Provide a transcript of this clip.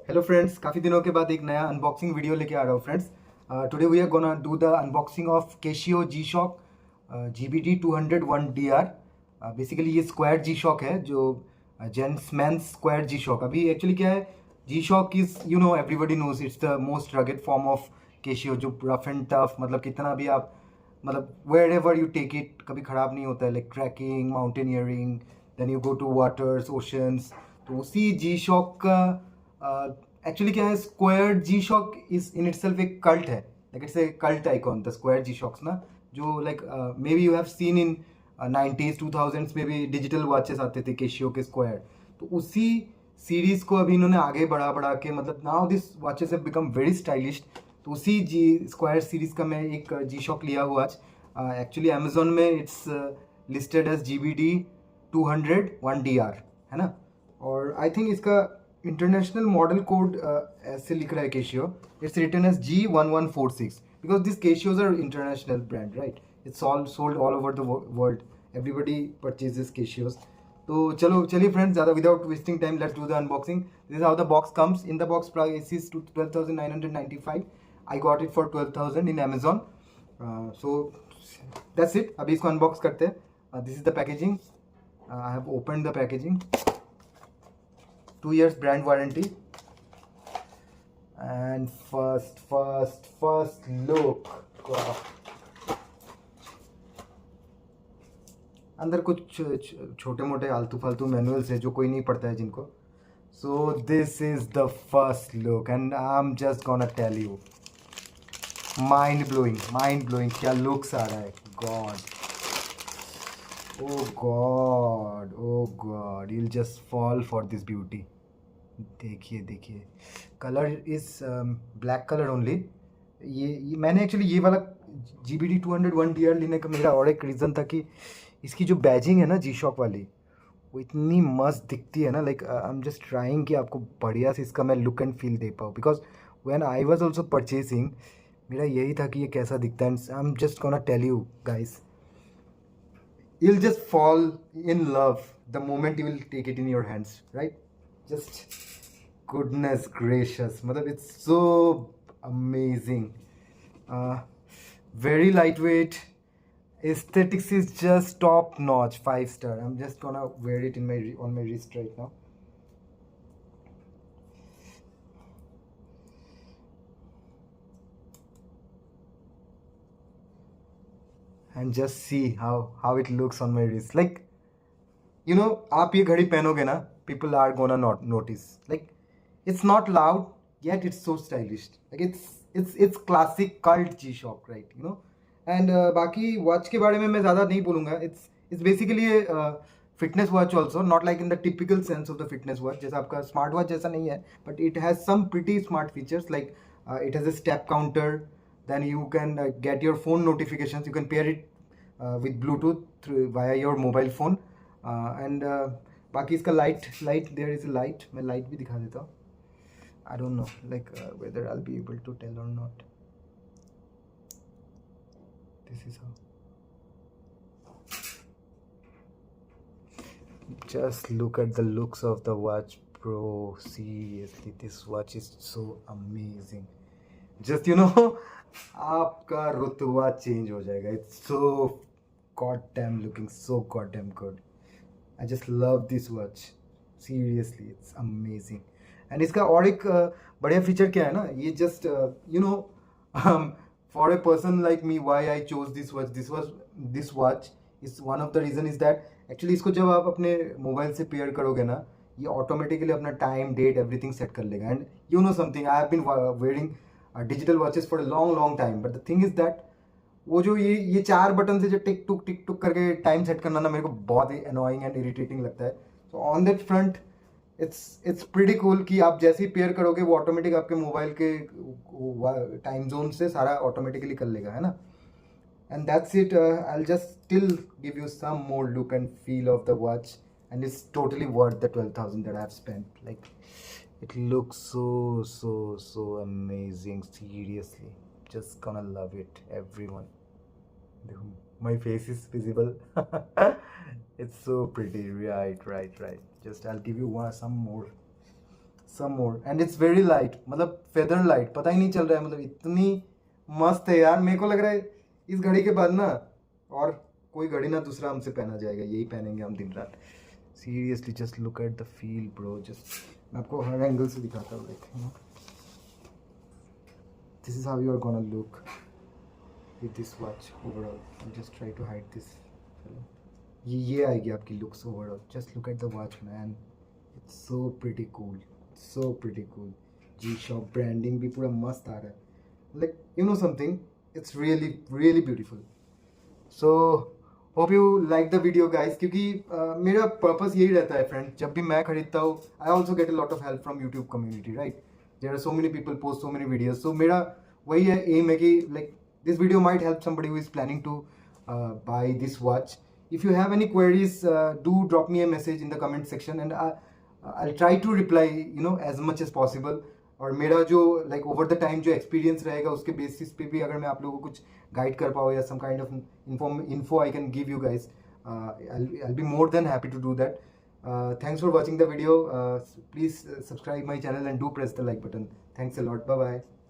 Hello friends, काफ़ी दिनों के बाद एक नया अनबॉक्सिंग वीडियो लेके आ रहा हूँ friends. Today we are gonna do the unboxing of Casio G shock GBD 201DR। Basically ये स्क्वायर जी शॉक है जो gents men's square G shock. अभी एक्चुअली क्या है, G shock is everybody knows it's the most rugged form of Casio, जो rough and tough, मतलब कितना भी आप, मतलब wherever you take it कभी ख़राब नहीं होता है। Like trekking, mountaineering, then you go to waters, oceans. तो उसी जी शॉक का एक्चुअली क्या है, square G shock is in itself एक कल्ट है। Like it's a cult icon the square G shocks ना, जो like maybe you have seen in 90s 2000s में भी डिजिटल वॉचेस आते थे केशियो के स्क्वायर। तो उसी सीरीज को अभी इन्होंने आगे बढ़ा बढ़ा के, मतलब now this watches have become very stylish. तो उसी जी स्क्वायर सीरीज का मैं एक जी शॉक लिया हुआ आज। एक्चुअली अमेजोन में it's listed as GBD 201DR, है ना। और आई थिंक इसका इंटरनेशनल मॉडल कोड ऐसे लिख रहा है Casio, it's written as G1146, because this Casios are international brand, right. It's all sold all over the world, everybody purchases Casios. तो चलो चलिए फ्रेंड्स, ज़्यादा without wasting time let's do the unboxing. This is how the box comes. In the box price is 12,995। I got it for 12,000 in Amazon. So that's it. अभी इसको unbox करते हैं। This is the packaging. I have open the packaging. 2 years brand warranty. And first look, अंदर कुछ छोटे मोटे आलतू फालतू manuals है जो कोई नहीं पढ़ता है जिनको। So this is the first look and I am just gonna tell you, mind blowing क्या लुक्स आ रहा है। God, oh God, you'll just fall for this beauty. देखिए देखिए, colour is black colour only. ये मैंने एक्चुअली ये वाला GBD 201DR लेने का मेरा और एक रीज़न था कि इसकी जो बैजिंग है ना जी शॉक वाली, वो इतनी मस्त दिखती है ना। Like I am just trying कि आपको बढ़िया से इसका मैं लुक एंड फील दे पाऊँ, because when I was also purchasing, मेरा यही था कि ये कैसा दिखता है। I am just gonna tell you guys, you'll just fall in love the moment you will take it in your hands, right? Just goodness gracious, matlab it's so amazing. uh, Very lightweight, aesthetics is just top notch, 5 star. I'm just gonna wear it in my on my wrist right now. And just see how it looks on my wrist. Like, आप ये घड़ी पहनोगे ना, people are gonna not notice. Like, it's not loud, yet it's so stylish. Like, it's classic cult G-Shock, right? And बाकी watch के बारे में मैं ज़्यादा नहीं बोलूँगा. It's basically a fitness watch also, not like in the typical sense of the fitness watch. जैसा आपका स्मार्ट वॉच जैसा नहीं है, but it has some pretty smart features. Like, it has a step counter. Then you can get your phone notifications. You can pair it with Bluetooth via your mobile phone. And बाकी इसका light there is a light, मैं light भी दिखा देता हूँ. I don't know like whether I will be able to tell or not. This is how, just look at the looks of the watch, bro. Seriously, this watch is so amazing. Just आपका रुतबा change हो जाएगा. It's so goddamn looking, so goddamn good. I just love this watch. Seriously, it's amazing. And इसका और एक बढ़िया feature क्या है ना, ये just for a person like me, why I chose this watch. This watch is one of the reason is that actually इसको जब आप अपने मोबाइल से पेयर करोगे ना, ये ऑटोमेटिकली अपना टाइम, डेट, एवरीथिंग सेट कर लेगा. And something, I have been wearing digital watches for a long time, but the thing is that वो जो ये 4 बटन से जो टिक टुक करके टाइम सेट करना ना, मेरे को बहुत ही अनोइंग एंड इरिटेटिंग लगता है. So on that front it's pretty cool कि आप जैसे ही पेयर करोगे वो ऑटोमेटिक आपके मोबाइल के टाइम जोन से सारा ऑटोमेटिकली कर लेगा, है ना. And that's it. I'll just still give you some more look and feel of the watch, and it's totally worth the 12,000 that I've spent. Like, it looks so amazing. Seriously, just gonna love it, everyone. My face is visible. It's so pretty. Right. Just I'll give you some more some more and it's very light, मतलब feather light, पता ही नहीं चल रहा है, मतलब इतनी मस्त है यार. मेरे को लग रहा है इस घड़ी के बाद ना और कोई घड़ी ना दूसरा हमसे पहना जाएगा, यही पहनेंगे हम दिन रात. Seriously just look at the feel bro. Just मैं आपको हर एंगल से दिखाता हूँ. Like this is how you are gonna look with this watch overall. I'll just try to hide this fellow. ये आएगी आपकी looks overall. Just look at the watch man. It's so pretty cool. So pretty cool. G-Shock branding भी पूरा मस्त आ रहा है. Like you know something, it's really really beautiful. So hope you like the video guys, क्योंकि मेरा purpose यही रहता है friend. जब भी मैं खरीदता हूँ I also get a lot of help from YouTube community, right? There are so many people post so many videos. So मेरा वही है aim है कि like this video might help somebody who is planning to buy this watch. If you have any queries, do drop me a message in the comment section and I'll try to reply, you know, as much as possible. और मेरा जो like over the time जो experience रहेगा उसके basis पे भी अगर मैं आप लोगों को कुछ guide कर पाऊँ या some kind of info I can give you guys, I'll be more than happy to do that. Thanks for watching the video. Please subscribe my channel and do press the like button. Thanks a lot. Bye bye.